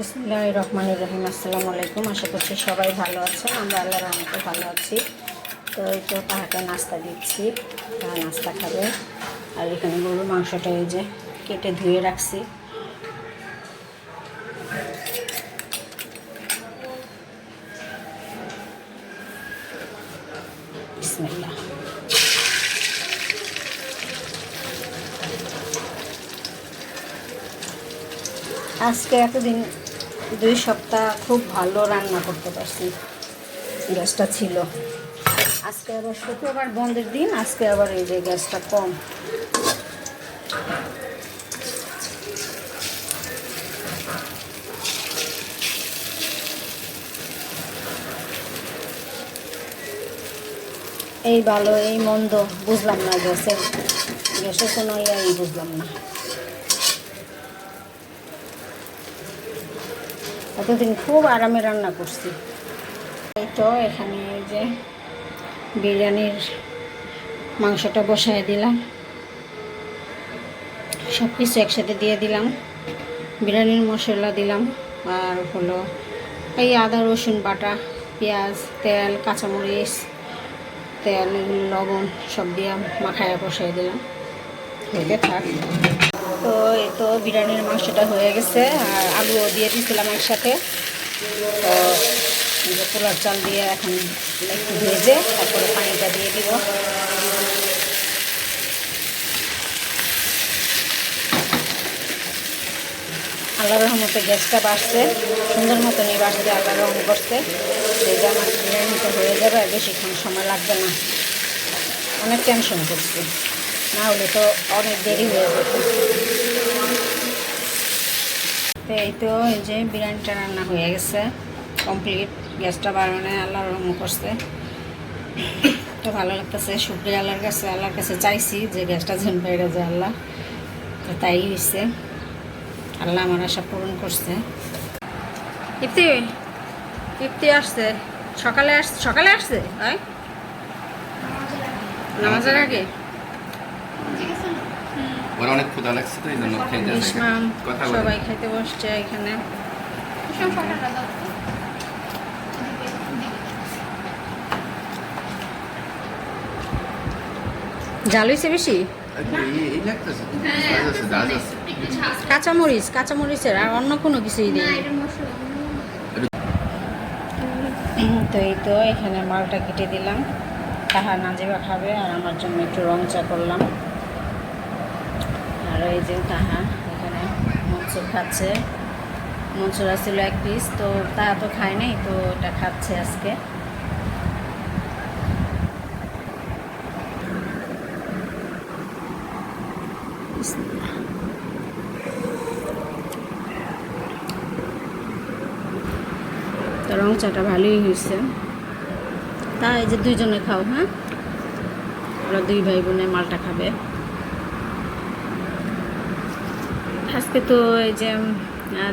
বিসমিল্লাহির রহমানির রহিম। আসসালামু আলাইকুম। আশা করছি সবাই ভালো আছেন। আমরা আল্লাহর রহমতে ভালো আছি। তো এই তো তাহাকে নাস্তা দিচ্ছি, তাহা নাস্তা খাবে। আর এখানে গরুর মাংসটা এই যে কেটে ধুয়ে রাখছি। বিসমিল্লাহ। আজকে এতদিন 2 সপ্তাহ খুব ভালো রান্না করতে পারছি, গ্যাসটা ছিল। আজকে আবার শুক্রবার বন্ধের দিন, আজকে আবার এই যে গ্যাসটা কম। এই ভালো এই মন্দ বুঝলাম না, গ্যাসের কোনো ইয়াই বুঝলাম না। এতদিন খুব আরামে রান্না করছি। এই তো এখানে এই যে বিরিয়ানির মাংসটা বসায় দিলাম, সব কিছু একসাথে দিয়ে দিলাম। বিরিয়ানির মশলা দিলাম, আর হলো এই আদা রসুন বাটা, পেঁয়াজ, তেল, কাঁচামরিচ, তেল, লবণ সব দিয়ে মাখায়া বসাই দিলাম। হয়ে থাক। তো এই তো বিরিয়ানির মাংসটা হয়ে গেছে, আর আলুও দিয়ে দিয়েছিলাম একসাথে। তো পোলার চাল দিয়ে এখন একটু ভেজে তারপরে পানিটা দিয়ে দিব। আল্লাহর রহমতে গ্যাসটা বাড়ছে, সুন্দর মতনই বাড়ছে, আল্লাহর রহম করছে। এই যে আমার বিরিয়ানিটা হয়ে যাবে, আর বেশিক্ষণ সময় লাগবে না। অনেক টেনশন করছি, না হলে তো অনেক দেরি হয়ে যেত। তো এই তো এই যে বিরিয়ানিটা রান্না হয়ে গেছে, কমপ্লিট। গ্যাসটা বাড়ানো আল্লাহর রহম করছে, তো ভালো লাগতেছে। শুকরিয়া আল্লাহর কাছে চাইছি যে গ্যাসটা যেন বেড়ে যায় আল্লাহ, তো তাই হয়েছে। আল্লাহ আমার আশা পূরণ করছে। ইফতি আসছে, সকালে আসছে ভাই, নামাজের আগে। ওরা অনেক ক্ষুধা লাগছে, তো এই জন্য সবাই খাইতে বসছে এখানে। জাল হয়েছে বেশি, কাঁচামরিচের আর অন্য কোনো কিছুই নেই। তো এই তো এখানে মালটা কেটে দিলাম, তাহা নাজিবা খাবে, আর আমার জন্য একটু রং চা করলাম। আর এই যে তাহা এখানে মনসুর খাচ্ছে, মনসুর আসছিল 1 পিস, তো তাহা তো খায় নাই, তো এটা খাচ্ছে আজকে। তো রং চাটা ভালোই হয়েছে। তা এই যে 2 জনে খাও, হ্যাঁ, ওরা 2 ভাই বোনে মালটা খাবে। আজকে তো এই যে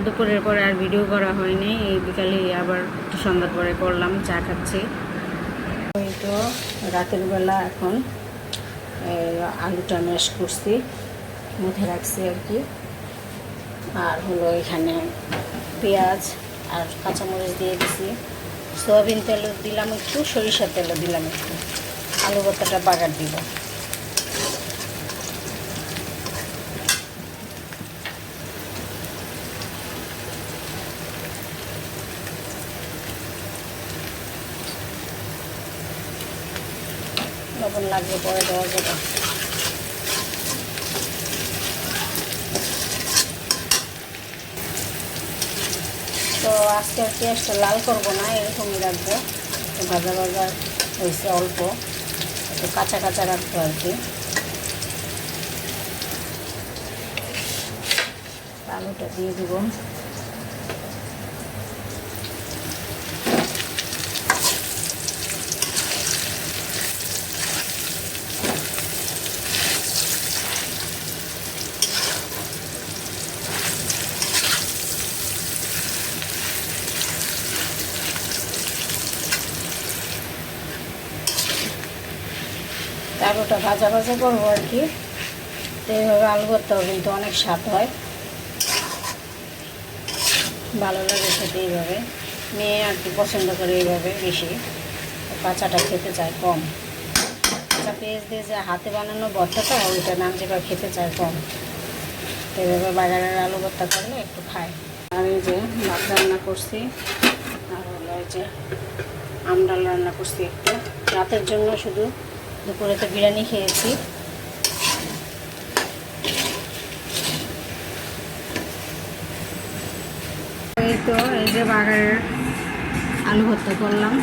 দুপুরের পরে আর ভিডিও করা হয়নি, এই বিকালে আবার একটু সন্ধ্যার পরে করলাম, চা খাচ্ছি। ওই তো রাতের বেলা এখন আলুটা ম্যাশ করছি, মধ্যে রাখছি আর কি। আর হলো এখানে পেঁয়াজ আর কাঁচামরিচ দিয়ে দিছি, সয়াবিন তেলও দিলাম একটু, সরিষার তেলও দিলাম একটু। আলু ভর্তাটা বাগার দিব। লবণ লাগবে পরে দেওয়া যাবে। তো আজকে আর পেঁয়াজটা লাল করবো না, এরকমই রাখবো। তো ভাজা হয়েছে অল্প, একটু কাঁচা কাঁচা রাখবো আর কি। আলুটা দিয়ে দিব। আলুটা ভাজা করবো আর কি। তো এইভাবে আলু ভর্তাও কিন্তু অনেক স্বাদ হয়। ভালো লাগে খেতে এইভাবে। মেয়ে আর কি পছন্দ করে এইভাবে বেশি, কাঁচাটা খেতে চায় কম। কাঁচা পেঁয়াজ দিয়ে যে হাতে বানানো ভর্তাটা ওইটা নামজিবা খেতে চায় কম। তো এইভাবে বাগানের আলু ভর্তা করলে একটু খায়। আর এই যে ভাত রান্না করছি, আর হলো এই যে আমডাল রান্না করছি একটু রাতের জন্য, শুধু দুপুরে তো বিরিয়ানি খেয়েছি। এই তো এই যে বাগানের আলু ভর্তা করলাম।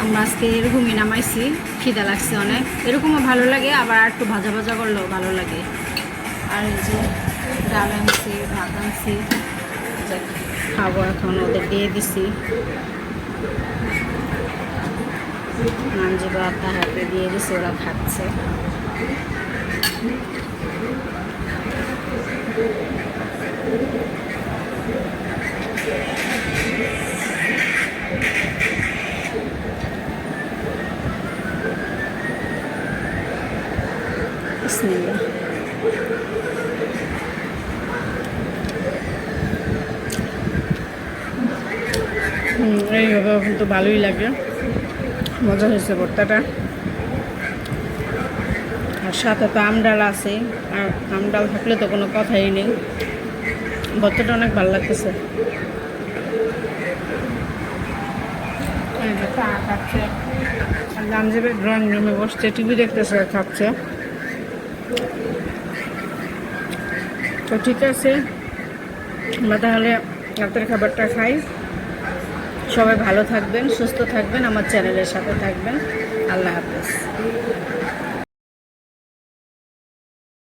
আমরা আজকে এরকমই নামাইছি, খিদা লাগছে অনেক। এরকমও ভালো লাগে, আবার একটু ভাজা ভাজা করলেও ভালো লাগে। আর এই যে ডাল আনছি, ভাত আনছি, খাবো এখন, ওদের দিয়ে দিছি। নামজিবা তাহাকে দিয়ে দিছি, ওরা খাচ্ছে। বিসমিল্লাহ। এইভাবে কিন্তু ভালোই লাগে, মজা হয়েছে ভর্তাটা। আর সাথে তো আমডাল আছে, আর আমডাল থাকলে তো কোনো কথাই নেই। ভর্তাটা অনেক ভালো লাগতেছে। চা খাচ্ছে, আর নামজিবা ড্রয়িং রুমে বসছে, টিভি দেখতেছে, খাচ্ছে। তো ঠিক আছে, আমরা তাহলে রাতের খাবারটা খাই। সবাই ভালো থাকবেন, সুস্থ থাকবেন, আমার চ্যানেলের সাথে থাকবেন। আল্লাহ হাফেজ।